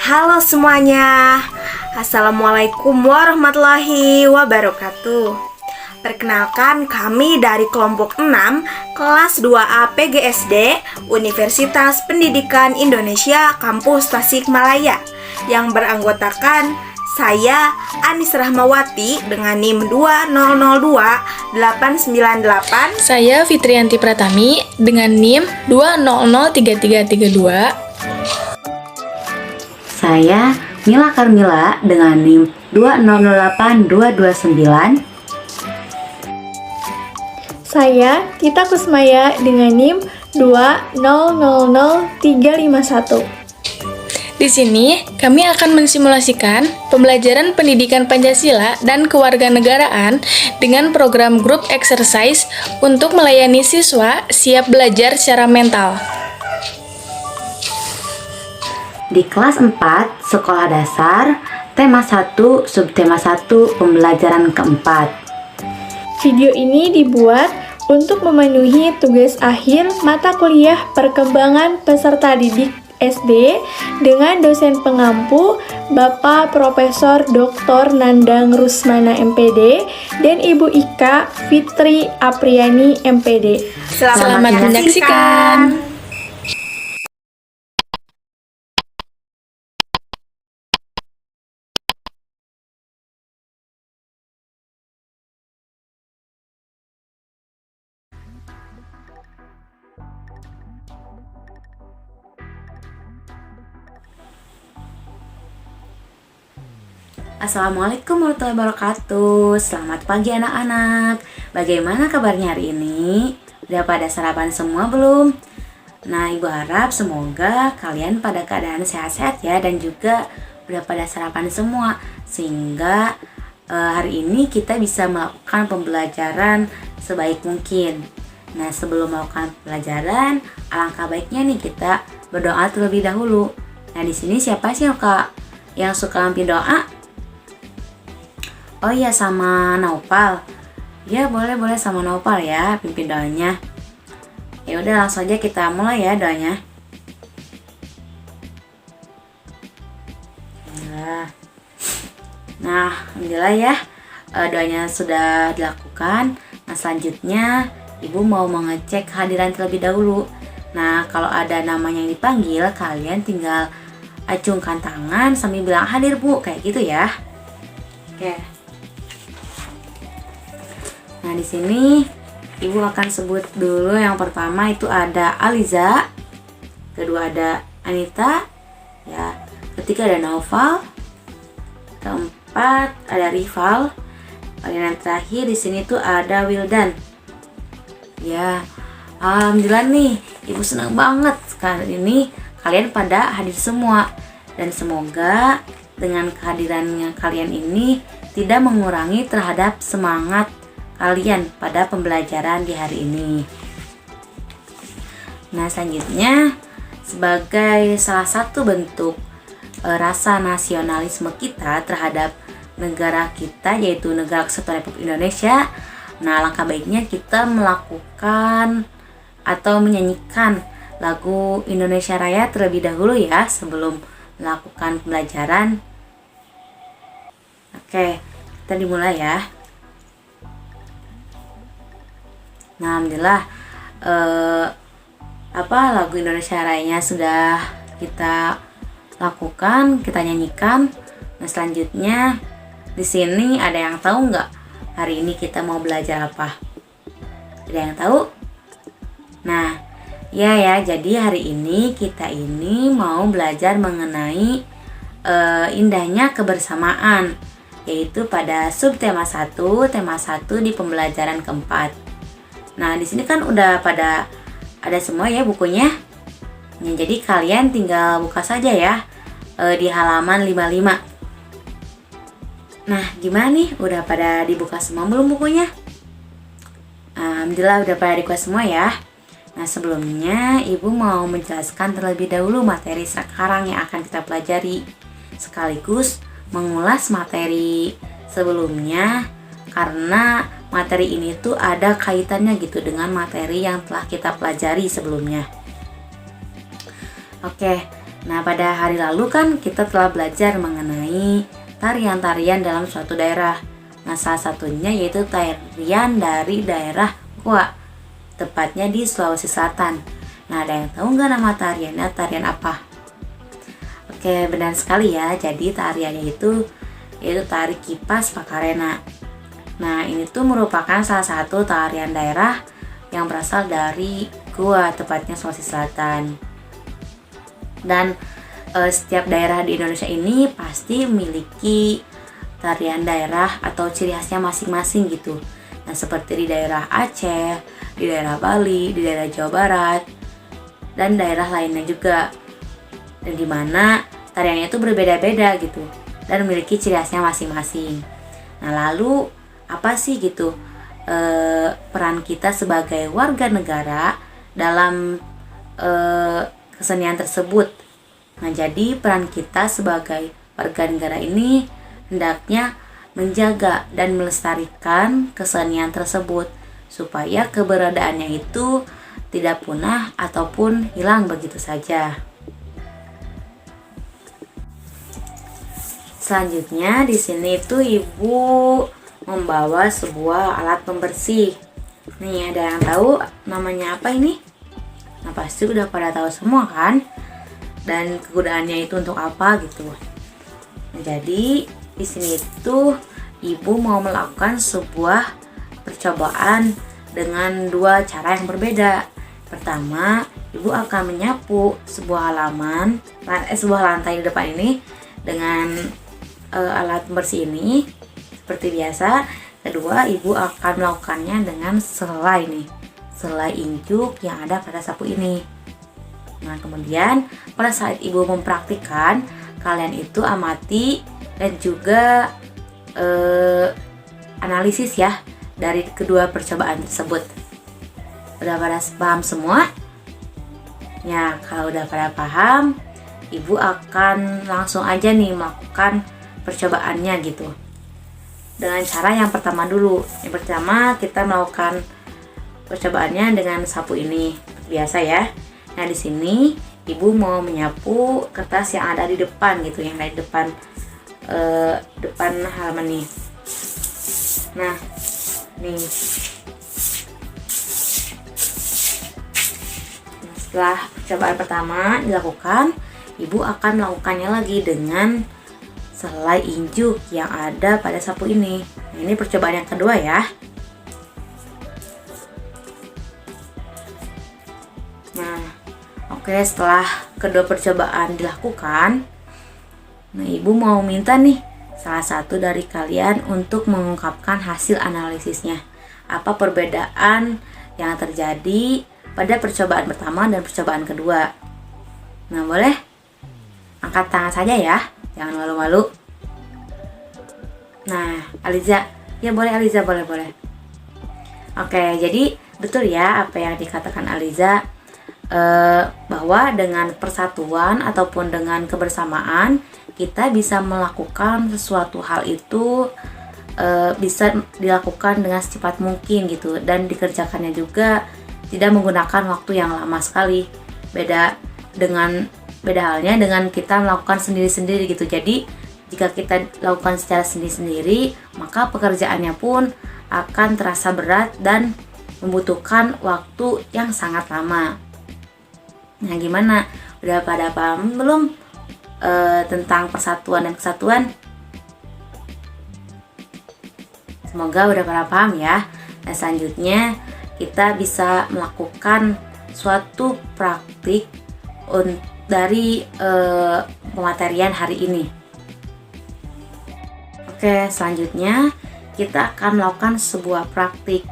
Halo semuanya, Assalamualaikum warahmatullahi wabarakatuh. Perkenalkan, kami dari kelompok 6 kelas 2A PGSD Universitas Pendidikan Indonesia Kampus Tasikmalaya yang beranggotakan saya Anis Rahmawati dengan NIM 20028998. Saya Fitrianti Pratami dengan NIM 2003332. Saya Mila Karmila dengan NIM 2008229. Saya Tita Kusmaya dengan NIM 2000351. Di sini, kami akan mensimulasikan pembelajaran pendidikan Pancasila dan kewarganegaraan dengan program grup exercise untuk melayani siswa siap belajar secara mental. Di kelas 4, Sekolah Dasar, tema 1, subtema 1, pembelajaran keempat. Video ini dibuat untuk memenuhi tugas akhir mata kuliah perkembangan peserta didik SD dengan dosen pengampu Bapak Profesor Dr. Nandang Rusmana MPD dan Ibu Ika Fitri Apriani MPD. Selamat menyaksikan. Assalamualaikum warahmatullahi wabarakatuh. Selamat pagi anak-anak. Bagaimana kabarnya hari ini? Udah pada sarapan semua belum? Nah, Ibu harap semoga kalian pada keadaan sehat-sehat ya, dan juga udah pada sarapan semua, sehingga hari ini kita bisa melakukan pembelajaran sebaik mungkin. Nah, sebelum melakukan pelajaran, alangkah baiknya nih kita berdoa terlebih dahulu. Nah, di sini siapa sih Kak yang suka mimpin doa? Oh iya, sama Naupal. Ya, boleh sama Naupal ya pimpin doanya. Ya udah, langsung aja kita mulai ya doanya. Nah, alhamdulillah ya, doanya sudah dilakukan. Nah, selanjutnya Ibu mau mengecek kehadiran terlebih dahulu. Nah, kalau ada namanya yang dipanggil, kalian tinggal acungkan tangan sambil bilang hadir Bu, kayak gitu ya. Oke. Nah, di sini Ibu akan sebut dulu. Yang pertama itu ada Aliza, kedua ada Anita, ya. Ketiga ada Naufal, keempat ada Rival, dan yang terakhir di sini tuh ada Wildan. Ya, alhamdulillah nih, Ibu senang banget sekarang ini kalian pada hadir semua, dan semoga dengan kehadirannya kalian ini tidak mengurangi terhadap semangat kalian pada pembelajaran di hari ini. Nah, selanjutnya sebagai salah satu bentuk rasa nasionalisme kita terhadap negara kita, yaitu Negara Kesatuan Republik Indonesia, nah alangkah baiknya kita melakukan atau menyanyikan lagu Indonesia Raya terlebih dahulu ya sebelum melakukan pembelajaran. Oke, kita dimulai ya. Nah, alhamdulillah lagu Indonesia Raya-nya sudah kita lakukan, kita nyanyikan. Nah, selanjutnya di sini ada yang tahu nggak hari ini kita mau belajar apa? Ada yang tahu? Nah, ya, jadi hari ini kita ini mau belajar mengenai indahnya kebersamaan, yaitu pada subtema 1, tema 1 di pembelajaran keempat. Nah, di sini kan udah pada ada semua ya bukunya. Nah, jadi kalian tinggal buka saja ya di halaman 55. Nah, gimana nih? Udah pada dibuka semua belum bukunya? Alhamdulillah udah pada dibuka semua ya. Nah, sebelumnya Ibu mau menjelaskan terlebih dahulu materi sekarang yang akan kita pelajari, sekaligus mengulas materi sebelumnya, karena materi ini tuh ada kaitannya gitu dengan materi yang telah kita pelajari sebelumnya. Oke, nah pada hari lalu kan kita telah belajar mengenai tarian-tarian dalam suatu daerah. Nah, salah satunya yaitu tarian dari daerah Goa, tepatnya di Sulawesi Selatan. Nah, ada yang tahu nggak nama tariannya, tarian apa? Oke, benar sekali ya. Jadi tariannya itu yaitu tari Kipas Pakarena. Nah, ini tuh merupakan salah satu tarian daerah yang berasal dari Goa, tepatnya Sulawesi Selatan. Dan setiap daerah di Indonesia ini pasti memiliki tarian daerah atau ciri khasnya masing-masing gitu. Nah, seperti di daerah Aceh, di daerah Bali, di daerah Jawa Barat, dan daerah lainnya juga. Dan dimana tariannya itu berbeda-beda gitu dan memiliki ciri khasnya masing-masing. Nah, lalu apa sih gitu peran kita sebagai warga negara dalam kesenian tersebut? Nah, jadi peran kita sebagai warga negara ini hendaknya menjaga dan melestarikan kesenian tersebut supaya keberadaannya itu tidak punah ataupun hilang begitu saja. Selanjutnya di sini itu Ibu membawa sebuah alat pembersih. Nih, ada yang tahu namanya apa ini? Nah, pasti udah pada tahu semua kan? Dan kegunaannya itu untuk apa gitu. Nah, jadi di sini itu Ibu mau melakukan sebuah percobaan dengan dua cara yang berbeda. Pertama, Ibu akan menyapu sebuah sebuah lantai di depan ini dengan alat pembersih ini seperti biasa. Kedua, Ibu akan melakukannya dengan selai nih, selai injuk yang ada pada sapu ini. Nah, kemudian pada saat Ibu mempraktikkan, kalian itu amati dan juga analisis ya dari kedua percobaan tersebut. Udah pada paham semua? Ya, kalau udah pada paham, Ibu akan langsung aja nih melakukan percobaannya gitu. Dengan cara yang pertama dulu. Yang pertama kita melakukan percobaannya dengan sapu ini, biasa ya. Nah, di sini Ibu mau menyapu kertas yang ada di depan gitu, yang ada di depan halaman nih. Nah, nih. Setelah percobaan pertama dilakukan, Ibu akan melakukannya lagi dengan selai injuk yang ada pada sapu ini. Nah, ini percobaan yang kedua ya. Nah, oke, setelah kedua percobaan dilakukan, nah Ibu mau minta nih salah satu dari kalian untuk mengungkapkan hasil analisisnya. Apa perbedaan yang terjadi pada percobaan pertama dan percobaan kedua? Nah, boleh angkat tangan saja ya, jangan malu-malu. Nah, Aliza, ya boleh Aliza, boleh. Oke, jadi betul ya apa yang dikatakan Aliza, bahwa dengan persatuan ataupun dengan kebersamaan kita bisa melakukan sesuatu hal itu bisa dilakukan dengan secepat mungkin gitu, dan dikerjakannya juga tidak menggunakan waktu yang lama sekali. Beda halnya dengan kita melakukan sendiri-sendiri gitu. Jadi jika kita lakukan secara sendiri-sendiri, maka pekerjaannya pun akan terasa berat dan membutuhkan waktu yang sangat lama. Nah, gimana? Udah pada paham belum tentang persatuan dan kesatuan? Semoga udah pada paham ya. Nah, selanjutnya kita bisa melakukan suatu praktik dari pematerian hari ini. Oke, selanjutnya kita akan melakukan sebuah praktik.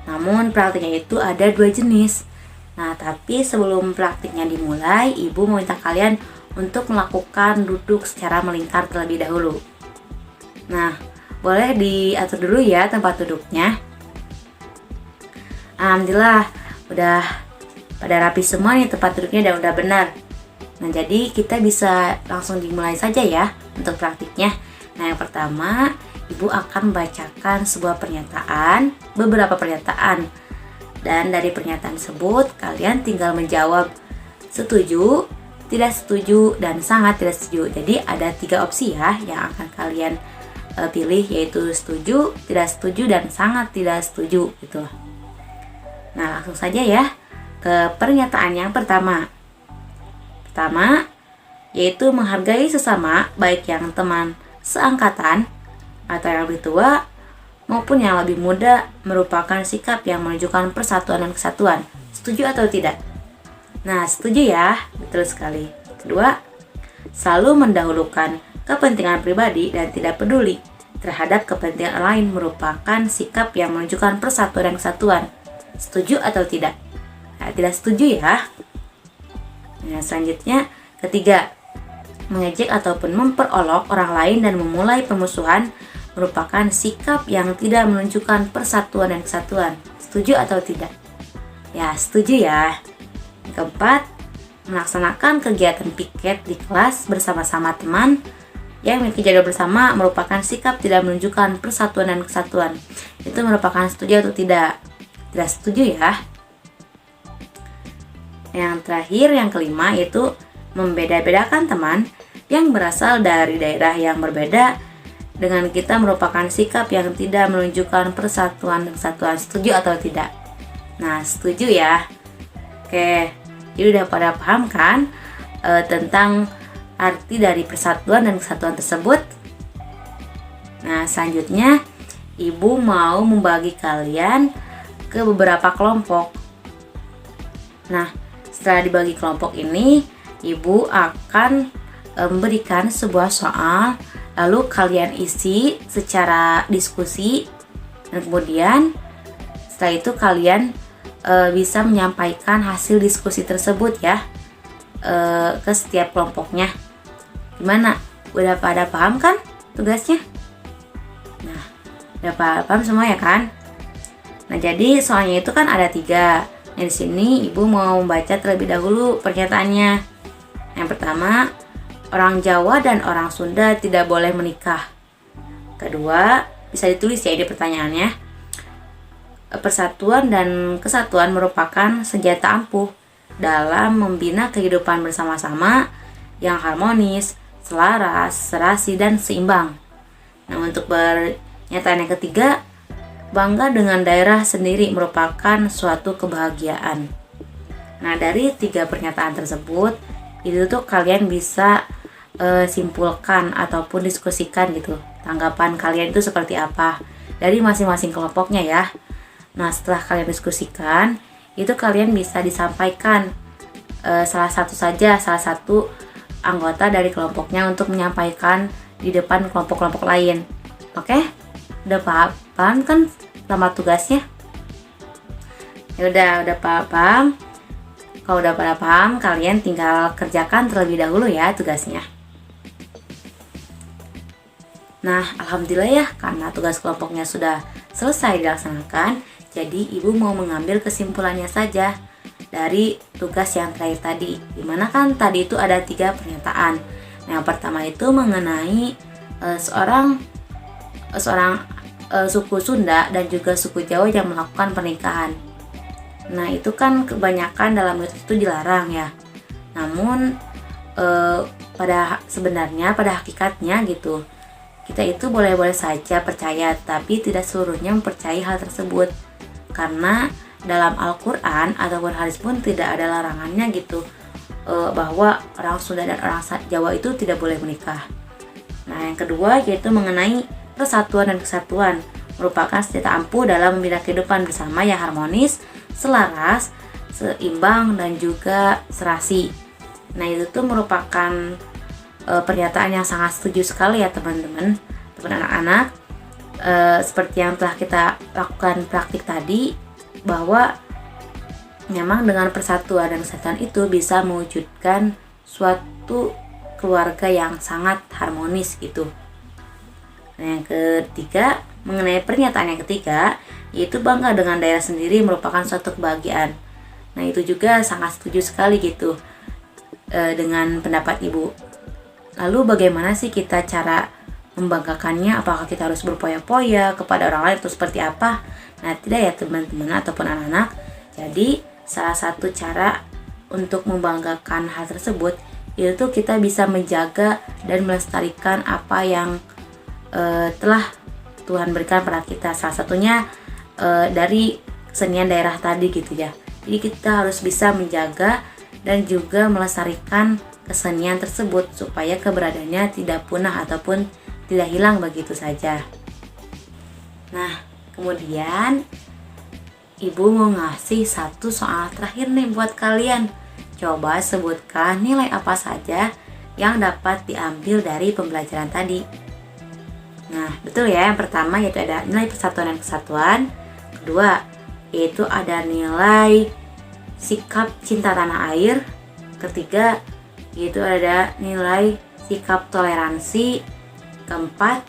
Namun praktiknya itu ada dua jenis. Nah, tapi sebelum praktiknya dimulai, Ibu mau minta kalian untuk melakukan duduk secara melingkar terlebih dahulu. Nah, boleh diatur dulu ya tempat duduknya. Alhamdulillah, udah pada rapi semua nih tempat duduknya dan udah benar. Nah, jadi kita bisa langsung dimulai saja ya untuk praktiknya. Nah, yang pertama, Ibu akan membacakan sebuah pernyataan, beberapa pernyataan. Dan dari pernyataan tersebut, kalian tinggal menjawab setuju, tidak setuju, dan sangat tidak setuju. Jadi ada 3 opsi ya yang akan kalian pilih, yaitu setuju, tidak setuju, dan sangat tidak setuju gitu. Nah, langsung saja ya ke pernyataan yang pertama. Pertama, yaitu menghargai sesama, baik yang teman seangkatan atau yang lebih tua maupun yang lebih muda, merupakan sikap yang menunjukkan persatuan dan kesatuan. Setuju atau tidak? Nah, setuju ya, betul sekali. Kedua, selalu mendahulukan kepentingan pribadi dan tidak peduli terhadap kepentingan lain, merupakan sikap yang menunjukkan persatuan dan kesatuan. Setuju atau tidak? Nah, tidak setuju ya. Nah, selanjutnya, ketiga, mengejek ataupun memperolok orang lain dan memulai permusuhan merupakan sikap yang tidak menunjukkan persatuan dan kesatuan. Setuju atau tidak? Ya, setuju ya. Keempat, melaksanakan kegiatan piket di kelas bersama-sama teman yang memiliki jadwal bersama merupakan sikap tidak menunjukkan persatuan dan kesatuan. Itu merupakan setuju atau tidak? Tidak setuju ya. Yang terakhir, yang kelima, yaitu membeda-bedakan teman yang berasal dari daerah yang berbeda dengan kita merupakan sikap yang tidak menunjukkan persatuan dan kesatuan. Setuju atau tidak? Nah, setuju ya. Oke, jadi udah pada paham kan tentang arti dari persatuan dan kesatuan tersebut? Nah, selanjutnya Ibu mau membagi kalian ke beberapa kelompok. Nah, setelah dibagi kelompok ini, Ibu akan memberikan sebuah soal, lalu kalian isi secara diskusi, dan kemudian setelah itu kalian bisa menyampaikan hasil diskusi tersebut ya ke setiap kelompoknya. Gimana? Udah pada paham kan tugasnya? Nah, udah paham semua ya kan? Nah, jadi soalnya itu kan ada 3. Nah, di sini Ibu mau membaca terlebih dahulu pernyataannya. Yang pertama, orang Jawa dan orang Sunda tidak boleh menikah. Kedua, bisa ditulis ya di pertanyaannya. Persatuan dan kesatuan merupakan senjata ampuh dalam membina kehidupan bersama-sama yang harmonis, selaras, serasi, dan seimbang. Nah, untuk pernyataan yang ketiga, bangga dengan daerah sendiri merupakan suatu kebahagiaan. Nah, dari 3 pernyataan tersebut, itu tuh kalian bisa simpulkan ataupun diskusikan gitu. Tanggapan kalian itu seperti apa dari masing-masing kelompoknya ya. Nah, setelah kalian diskusikan, itu kalian bisa disampaikan salah satu anggota dari kelompoknya untuk menyampaikan di depan kelompok-kelompok lain. Oke? Udah paham kan sama tugasnya? Ya udah paham. Kalau udah pada paham, kalian tinggal kerjakan terlebih dahulu ya tugasnya. Nah, alhamdulillah ya, karena tugas kelompoknya sudah selesai dilaksanakan, jadi Ibu mau mengambil kesimpulannya saja dari tugas yang terakhir tadi. Dimana kan tadi itu ada 3 pernyataan. Nah, yang pertama itu mengenai seorang suku Sunda dan juga suku Jawa yang melakukan pernikahan. Nah, itu kan kebanyakan dalam itu dilarang ya. Namun pada hakikatnya gitu, kita itu boleh-boleh saja percaya, tapi tidak seluruhnya mempercayai hal tersebut. Karena dalam Al-Quran ataupun hadis pun tidak ada larangannya gitu, bahwa orang Sunda dan orang Jawa itu tidak boleh menikah. Nah, yang kedua yaitu mengenai persatuan dan kesatuan, merupakan senjata ampuh dalam membina kehidupan bersama yang harmonis, selaras, seimbang, dan juga serasi. Nah, itu tuh merupakan pernyataan yang sangat setuju sekali ya teman-teman anak-anak. Seperti yang telah kita lakukan praktik tadi, bahwa memang dengan persatuan dan kesatuan itu bisa mewujudkan suatu keluarga yang sangat harmonis gitu. Nah, yang ketiga, mengenai pernyataan yang ketiga, yaitu bangga dengan daerah sendiri merupakan suatu kebahagiaan. Nah, itu juga sangat setuju sekali gitu dengan pendapat Ibu. Lalu bagaimana sih kita cara membanggakannya? Apakah kita harus berpoya-poya kepada orang lain atau seperti apa? Nah, tidak ya teman-teman ataupun anak-anak. Jadi, salah satu cara untuk membanggakan hal tersebut yaitu kita bisa menjaga dan melestarikan apa yang telah Tuhan berikan pada kita. Salah satunya dari kesenian daerah tadi gitu ya. Jadi kita harus bisa menjaga dan juga melestarikan kesenian tersebut supaya keberadaannya tidak punah ataupun tidak hilang begitu saja. Nah, kemudian Ibu mau ngasih satu soal terakhir nih buat kalian. Coba sebutkan nilai apa saja yang dapat diambil dari pembelajaran tadi. Nah, betul ya. Yang pertama yaitu ada nilai persatuan dan kesatuan. Kedua, yaitu ada nilai sikap cinta tanah air. Ketiga, yaitu ada nilai sikap toleransi. Keempat,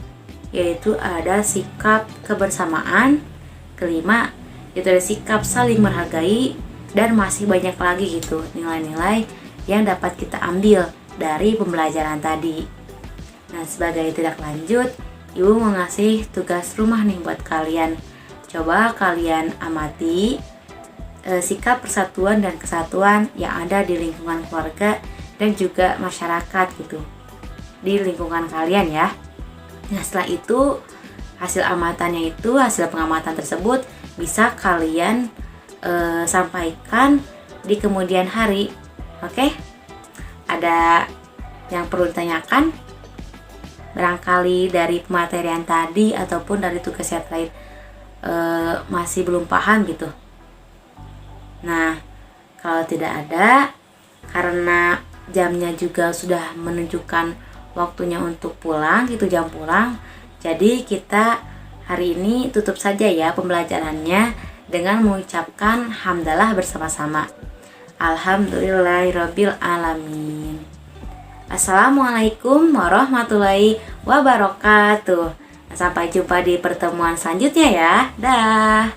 yaitu ada sikap kebersamaan. Kelima, yaitu ada sikap saling menghargai. Dan masih banyak lagi gitu nilai-nilai yang dapat kita ambil dari pembelajaran tadi. Nah, sebagai tindak lanjut, Ibu mau ngasih tugas rumah nih buat kalian. Coba kalian amati sikap persatuan dan kesatuan yang ada di lingkungan keluarga dan juga masyarakat gitu. Di lingkungan kalian ya. Nah, setelah itu hasil pengamatan tersebut bisa kalian sampaikan di kemudian hari. Oke? Ada yang perlu ditanyakan? Barangkali dari pematerian tadi ataupun dari tugas yang lain masih belum paham gitu. Nah, kalau tidak ada, karena jamnya juga sudah menunjukkan waktunya untuk pulang gitu, jam pulang. Jadi kita hari ini tutup saja ya pembelajarannya dengan mengucapkan hamdalah bersama-sama. Alhamdulillahirabbil alamin. Assalamualaikum warahmatullahi wabarakatuh. Sampai jumpa di pertemuan selanjutnya ya. Dah.